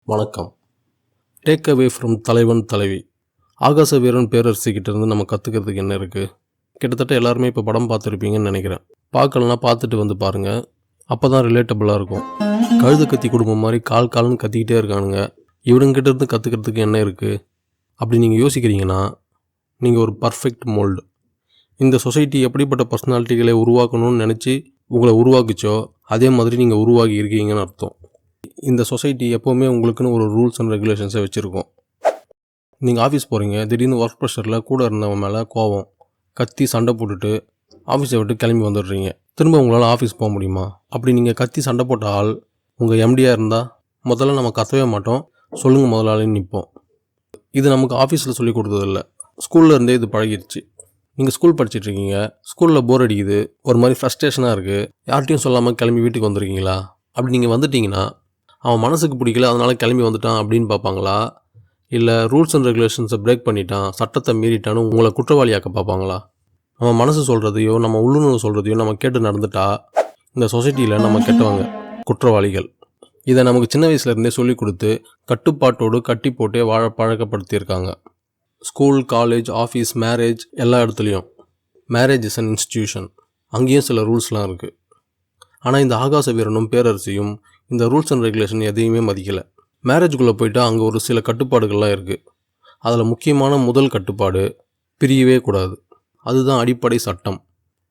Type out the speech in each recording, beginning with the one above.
வணக்கம். Take away from தலைவன் தலைவி. ஆகாச வீரன் பேரரசிக்கிட்டேருந்து நம்ம கற்றுக்கிறதுக்கு என்ன இருக்குது? கிட்டத்தட்ட எல்லாருமே இப்போ படம் பார்த்துருப்பீங்கன்னு நினைக்கிறேன். பார்க்கலனா பார்த்துட்டு வந்து பாருங்கள். அப்போ தான் ரிலேட்டபுளாக இருக்கும். கழுது கத்தி குடும்பம் மாதிரி கால்னு கத்திக்கிட்டே இருக்கானுங்க. இவனுங்கிட்டேருந்து கற்றுக்கிறதுக்கு என்ன இருக்குது அப்படி நீங்கள் யோசிக்கிறீங்கன்னா நீங்கள் ஒரு பர்ஃபெக்ட் மோல்டு. இந்த சொசைட்டி எப்படிப்பட்ட பர்சனாலிட்டிகளை உருவாக்கணும்னு நினச்சி உங்களை உருவாக்குச்சோ அதே மாதிரி நீங்கள் உருவாகி இருக்கீங்கன்னு அர்த்தம். இந்த சொசைட்டி எப்போவுமே உங்களுக்குன்னு ஒரு ரூல்ஸ் அண்ட் ரெகுலேஷன்ஸை வச்சுருக்கோம். நீங்கள் ஆஃபீஸ் போகிறீங்க, திடீர்னு ஒர்க் ப்ரெஷரில் கூட இருந்தவன் மேலே கோவம், கத்தி சண்டை போட்டுட்டு ஆஃபீஸை விட்டு கிளம்பி வந்துடுறீங்க. திரும்ப உங்களால் ஆஃபீஸ் போக முடியுமா? அப்படி நீங்கள் கத்தி சண்டை போட்ட ஆள் உங்கள் எம்டியாக இருந்தால் முதல்ல நம்ம கத்தவே மாட்டோம், சொல்லுங்கள் முதலாளின்னு நிற்போம். இது நமக்கு ஆஃபீஸில் சொல்லி கொடுத்ததில்ல, ஸ்கூலில் இருந்தே இது பழகிடுச்சு. நீங்கள் ஸ்கூல் படிச்சுட்ருக்கீங்க, ஸ்கூலில் போர் அடிக்குது, ஒரு மாதிரி ஃப்ரஸ்ட்ரேஷனாக இருக்குது, யார்கிட்டையும் சொல்லாமல் கிளம்பி வீட்டுக்கு வந்துருக்கீங்களா? அப்படி நீங்கள் வந்துட்டீங்கன்னா அவன் மனசுக்கு பிடிக்கல அதனால் கிளம்பி வந்துட்டான் அப்படின்னு பார்ப்பாங்களா? இல்லை ரூல்ஸ் அண்ட் ரெகுலேஷன்ஸை பிரேக் பண்ணிட்டான், சட்டத்தை மீறிட்டான்னு உங்களை குற்றவாளியாக்க பார்ப்பாங்களா? நம்ம மனசு சொல்கிறதையோ நம்ம உள்ளுணர்வு சொல்கிறதையோ நம்ம கேட்டு நடந்துட்டா இந்த சொசைட்டியில் நம்ம கெட்டவங்க, குற்றவாளிகள். இதை நமக்கு சின்ன வயசுலேருந்தே சொல்லிக் கொடுத்து கட்டுப்பாட்டோடு கட்டி போட்டே வாழ பழக்கப்படுத்தியிருக்காங்க. ஸ்கூல், காலேஜ், ஆஃபீஸ், மேரேஜ் எல்லா இடத்துலையும். மேரேஜ் இஸ் அன் இன்ஸ்டிடியூஷன், அங்கேயும் சில ரூல்ஸ்லாம் இருக்குது. ஆனால் இந்த ஆகாச வீரனும் பேரரசியும் இந்த ரூல்ஸ் அண்ட் ரெகுலேஷன் எதையுமே மதிக்கலை. மேரேஜுக்குள்ளே போயிட்டா அங்கே ஒரு சில கட்டுப்பாடுகள்லாம் இருக்குது. அதில் முக்கியமான முதல் கட்டுப்பாடு பிரியவே கூடாது. அதுதான் அடிப்படை சட்டம்.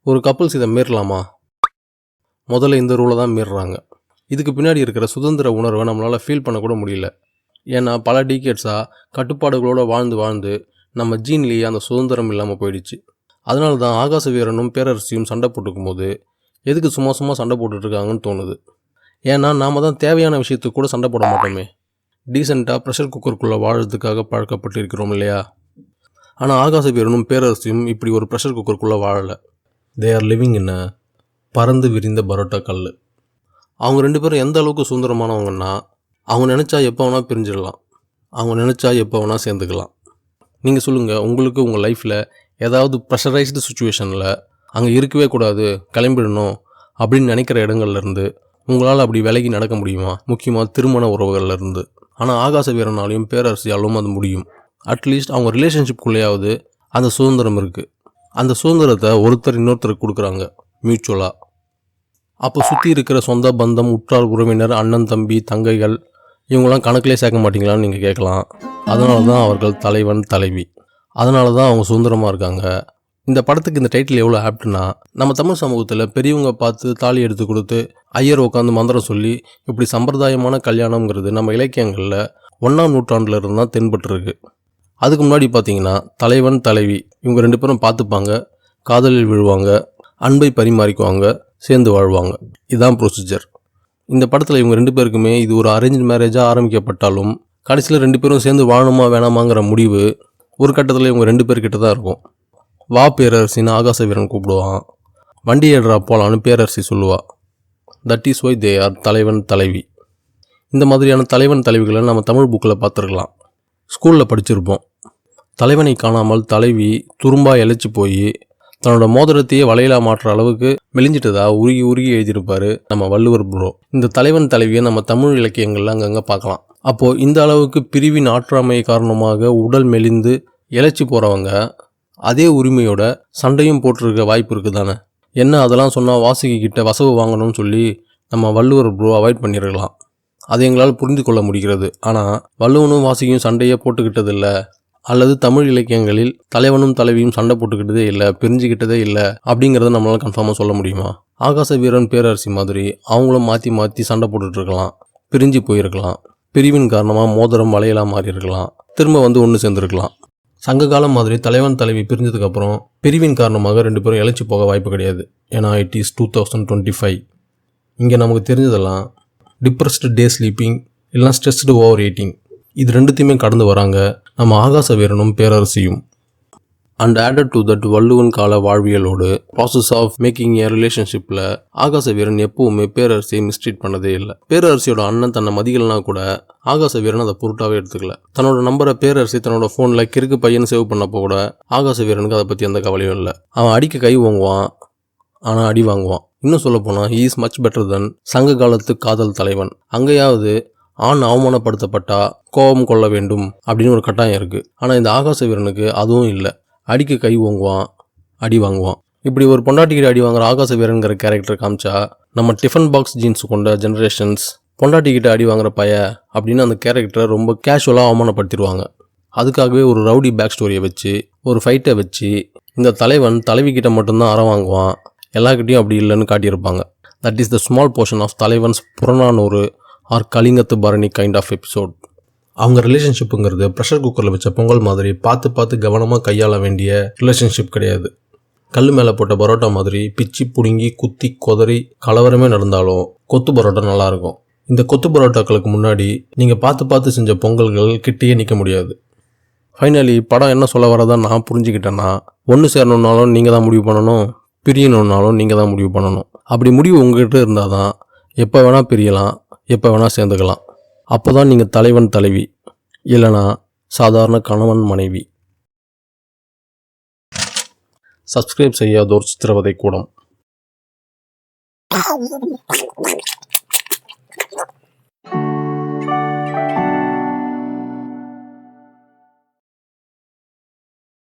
ஒரு கப்புள்ஸ் இதை மீறலாமா? முதல்ல இந்த ரூலை தான் மீறுறாங்க. இதுக்கு பின்னாடி இருக்கிற சுதந்திர உணர்வை நம்மளால் ஃபீல் பண்ணக்கூட முடியல. ஏன்னா பல டிகேட்ஸாக கட்டுப்பாடுகளோடு வாழ்ந்து நம்ம ஜீன்லேயே அந்த சுதந்திரம் இல்லாமல் போயிடுச்சு. அதனால தான் ஆகாச வீரனும் பேரரசியும் சண்டை போட்டுக்கும் போது எதுக்கு சும்மா சண்டை போட்டுட்ருக்காங்கன்னு தோணுது. ஏன்னா நாம் தான் தேவையான விஷயத்துக்கு கூட சண்டை போட மாட்டோமே. டீசெண்டாக ப்ரெஷர் குக்கருக்குள்ளே வாழறதுக்காக பழக்கப்பட்டு இருக்கிறோம் இல்லையா? ஆனால் ஆகாச வீரனும் பேரரசியும் இப்படி ஒரு ப்ரெஷர் குக்கருக்குள்ளே வாழலை. தே ஆர் லிவிங் இன் பறந்து விரிந்த பரோட்டா கல். அவங்க ரெண்டு பேரும் எந்த அளவுக்கு சுதந்திரமானவங்கன்னா அவங்க நினச்சா எப்போ வேணால் பிரிஞ்சிடலாம், அவங்க நினச்சா எப்போ வேணால் சேர்ந்துக்கலாம். நீங்கள் சொல்லுங்கள், உங்களுக்கு உங்கள் லைஃப்பில் ஏதாவது ப்ரெஷரைஸ்டு சுச்சுவேஷனில் அங்கே இருக்கவே கூடாது, கிளம்பிடணும் அப்படின்னு நினைக்கிற இடங்கள்லேருந்து உங்களால் அப்படி விலகி நடக்க முடியுமா? முக்கியமாக திருமண உறவுகள்லேருந்து. ஆனால் ஆகாச வீரனாலையும் பேரரசியாலும் அது முடியும். அட்லீஸ்ட் அவங்க ரிலேஷன்ஷிப்குள்ளேயாவது அந்த சுதந்திரம் இருக்குது. அந்த சுதந்திரத்தை ஒருத்தர் இன்னொருத்தருக்கு கொடுக்குறாங்க மியூச்சுவலாக. அப்போ சுற்றி இருக்கிற சொந்த பந்தம், உற்றார் உறவினர், அண்ணன் தம்பி, தங்கைகள் இவங்களாம் கணக்கிலே சேர்க்க மாட்டிங்களான்னு நீங்கள் கேட்கலாம். அதனால தான் அவர்கள் தலைவன் தலைவி, அதனால தான் அவங்க சுதந்திரமாக இருக்காங்க. இந்த படத்துக்கு இந்த டைட்டில் எவ்வளோ ஆப்ட்னா, நம்ம தமிழ் சமூகத்தில் பெரியவங்க பார்த்து தாலி எடுத்து கொடுத்து ஐயர் உட்காந்து மந்திரம் சொல்லி இப்படி சம்பிரதாயமான கல்யாணங்கிறது நம்ம இலக்கியங்களில் 1ஆம் நூற்றாண்டில் இருந்து தான் தென்பட்டுருக்கு. அதுக்கு முன்னாடி பார்த்தீங்கன்னா தலைவன் தலைவி இவங்க ரெண்டு பேரும் பார்த்துப்பாங்க, காதலில் விழுவாங்க, அன்பை பரிமாறிக்குவாங்க, சேர்ந்து வாழ்வாங்க. இதுதான் ப்ரொசீஜர். இந்த படத்தில் இவங்க ரெண்டு பேருக்குமே இது ஒரு அரேஞ்ச் மேரேஜாக ஆரம்பிக்கப்பட்டாலும் கடைசியில் ரெண்டு பேரும் சேர்ந்து வாழணுமா வேணாமாங்கிற முடிவு ஒரு கட்டத்தில் இவங்க ரெண்டு பேர்கிட்ட தான் இருக்கும். வா பேரரசின்னு ஆகாச வீரன் கூப்பிடுவான், வண்டி ஏடுறா போலான்னு பேரரசி சொல்லுவா. That is why they are தலைவன் தலைவி. இந்த மாதிரியான தலைவன் தலைவிகளை நம்ம தமிழ் புக்கில் பார்த்துருக்கலாம், ஸ்கூலில் படிச்சிருப்போம். தலைவனை காணாமல் தலைவி துரும்பாக இழைச்சி போய் தன்னோட மோதிரத்தையே வளையலா மாற்றுற அளவுக்கு மெலிஞ்சிட்டதா உருகி எழுதியிருப்பார் நம்ம வள்ளுவர் ப்ரோ. இந்த தலைவன் தலைவியை நம்ம தமிழ் இலக்கியங்களில் அங்கங்கே பார்க்கலாம். அப்போது இந்த அளவுக்கு பிரிவின் ஆற்றாமை காரணமாக உடல் மெலிந்து இழைச்சி போகிறவங்க அதே உரிமையோட சண்டையும் போட்டிருக்க வாய்ப்பு இருக்குது தானே. என்ன அதெல்லாம் சொன்னால் வாசுகிக்கிட்ட வசவு வாங்கணும்னு சொல்லி நம்ம வள்ளுவர் ப்ரோ அவாய்ட் பண்ணியிருக்கலாம். அது எங்களால் புரிந்து கொள்ள முடிகிறது. ஆனால் வள்ளுவனும் வாசுகியும் சண்டையே போட்டுக்கிட்டதில்லை, அல்லது தமிழ் இலக்கியங்களில் தலைவனும் தலைவியும் சண்டை போட்டுக்கிட்டதே இல்லை, பிரிஞ்சுக்கிட்டதே இல்லை அப்படிங்கிறத நம்மளால் கன்ஃபார்மாக சொல்ல முடியுமா? ஆகாச வீரன் பேரரசி மாதிரி அவங்களும் மாற்றி சண்டை போட்டுட்ருக்கலாம், பிரிஞ்சு போயிருக்கலாம், பிரிவின் காரணமாக மோதிரம் வளையலாக மாறி இருக்கலாம், திரும்ப வந்து ஒன்று சேர்ந்துருக்கலாம். சங்க காலம் மாதிரி தலைவன் தலைவி பிரிஞ்சதுக்கப்புறம் பிரிவின் காரணமாக ரெண்டு பேரும் இழைச்சி போக வாய்ப்பு கிடையாது. ஏன்னா இட் இஸ் 2025. இங்கே நமக்கு தெரிஞ்சதெல்லாம் டிப்ரெஸ்டு டே ஸ்லீப்பிங் இல்லைனா ஸ்ட்ரெஸ்டு ஓவர் ஈட்டிங், இது ரெண்டுத்தையுமே கடந்து வராங்க நம்ம ஆகாச வீரனும் பேரரசியும். And added to that Valluvan கால வாழ்வியலோடு ப்ராசஸ் ஆஃப் மேக்கிங் ஏ ரிலேஷன்ஷிப்பில் ஆகாச வீரன் எப்பவுமே பேரரசியை மிஸ்ட்ரீட் பண்ணதே இல்லை. பேரரசியோட அண்ணன் தன்னை மதிக்கலனா கூட ஆகாச வீரன் அதை பொருட்டாவே எடுத்துக்கல. தன்னோட நம்பரை பேரரசி தன்னோட ஃபோனில் கிறுக்கு பையன் சேவ் பண்ணப்போ கூட ஆகாச வீரனுக்கு அதை பற்றி எந்த கவலையும் இல்லை. அவன் அடிக்க கை வாங்குவான், ஆனால் அடி வாங்குவான். இன்னும் சொல்ல போனால் ஹீ இஸ் மச் பெட்டர் தென் சங்க காலத்து காதல் தலைவன். அங்கேயாவது ஆண் அவமானப்படுத்தப்பட்டா கோபம் கொள்ள வேண்டும் அப்படின்னு ஒரு கட்டாயம் இருக்குது. ஆனால் இந்த ஆகாச வீரனுக்கு அதுவும் இல்லை. அடிக்க கை ஓங்குவான், அடி வாங்குவான். இப்படி ஒரு பொண்டாட்டிக்கிட்ட அடி வாங்குற ஆகாச வீரனுங்கிற கேரக்டர் காமிச்சா நம்ம டிஃபன் பாக்ஸ் ஜீன்ஸ் கொண்ட ஜென்ரேஷன்ஸ் பொண்டாட்டிக்கிட்ட அடி வாங்குற அப்படின்னு அந்த கேரக்டரை ரொம்ப கேஷுவலாக அவமானப்படுத்திடுவாங்க. அதுக்காகவே ஒரு ரவுடி பேக் ஸ்டோரியை வச்சு ஒரு ஃபைட்டை வச்சு இந்த தலைவன் தலைவிக்கிட்ட மட்டும்தான் அறம் வாங்குவான், எல்லாக்கிட்டையும் அப்படி இல்லைன்னு காட்டியிருப்பாங்க. That is the small portion of தலைவன்ஸ் Purananuru or Kalingathu Parani kind of episode. அவங்க ரிலேஷன்ஷிப்புங்கிறது ப்ரெஷர் குக்கரில் வச்ச பொங்கல் மாதிரி பார்த்து கவனமாக கையாள வேண்டிய ரிலேஷன்ஷிப் கிடையாது. கல் மேலே போட்ட பரோட்டா மாதிரி பிச்சு புடுங்கி குத்தி கொதறி கலவரமே நடந்தாலும் கொத்து பரோட்டா நல்லாயிருக்கும். இந்த கொத்து பரோட்டாக்களுக்கு முன்னாடி நீங்கள் பார்த்து செஞ்ச பொங்கல்கள் கிட்டேயே நிற்க முடியாது. ஃபைனலி படம் என்ன சொல்ல வரதா நான் புரிஞ்சுக்கிட்டேன்னா, ஒன்று சேரணுன்னாலும் நீங்கள் தான் முடிவு பண்ணணும், பிரியணுன்னாலும் நீங்கள் தான் முடிவு பண்ணணும். அப்படி முடிவு உங்கள்கிட்ட இருந்தால் தான் எப்போ வேணால் பிரியலாம், எப்போ வேணால் சேர்ந்துக்கலாம். அப்போ தான் நீங்கள் தலைவன் தலைவி, இல்லைனா சாதாரண கணவன் மனைவி. சப்ஸ்கிரைப் செய்யாதோர் சித்திரவதை கூடம்.